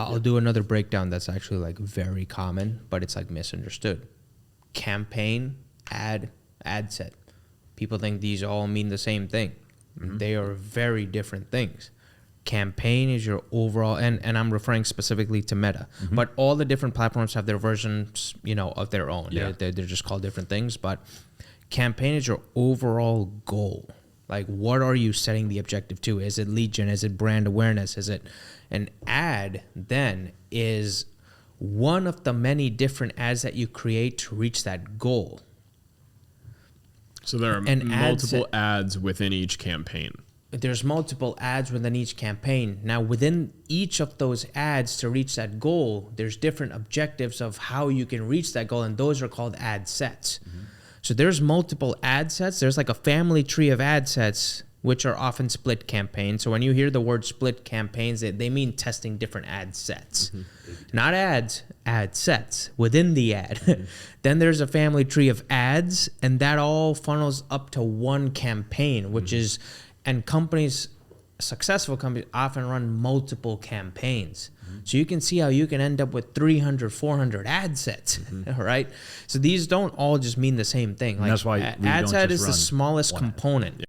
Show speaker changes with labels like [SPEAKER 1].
[SPEAKER 1] I'll do another breakdown that's actually like very common, but it's like misunderstood. Campaign, ad set. People think these all mean the same thing. They are very different things. Campaign is your overall, and I'm referring specifically to Meta, but all the different platforms have their versions, of their own.
[SPEAKER 2] Yeah.
[SPEAKER 1] They're just called different things, but campaign is your overall goal. Like, what are you setting the objective to? Is it lead gen? Is it brand awareness? Is it an ad? Then is one of the many different ads that you create to reach that goal.
[SPEAKER 2] So there are multiple ads within each campaign.
[SPEAKER 1] There's multiple ads within each campaign. Now, within each of those ads to reach that goal, there's different objectives of how you can reach that goal, and those are called ad sets. So there's multiple ad sets. There's like a family tree of ad sets, which are often split campaigns. So when you hear the word split campaigns, they mean testing different ad sets. Not ads, ad sets within the ad. Then there's a family tree of ads, and that all funnels up to one campaign, which is, and successful companies often run multiple campaigns. So you can see how you can end up with 300, 400 ad sets, right? So these don't all just mean the same thing. Like,
[SPEAKER 3] that's why
[SPEAKER 1] ad set is the smallest component.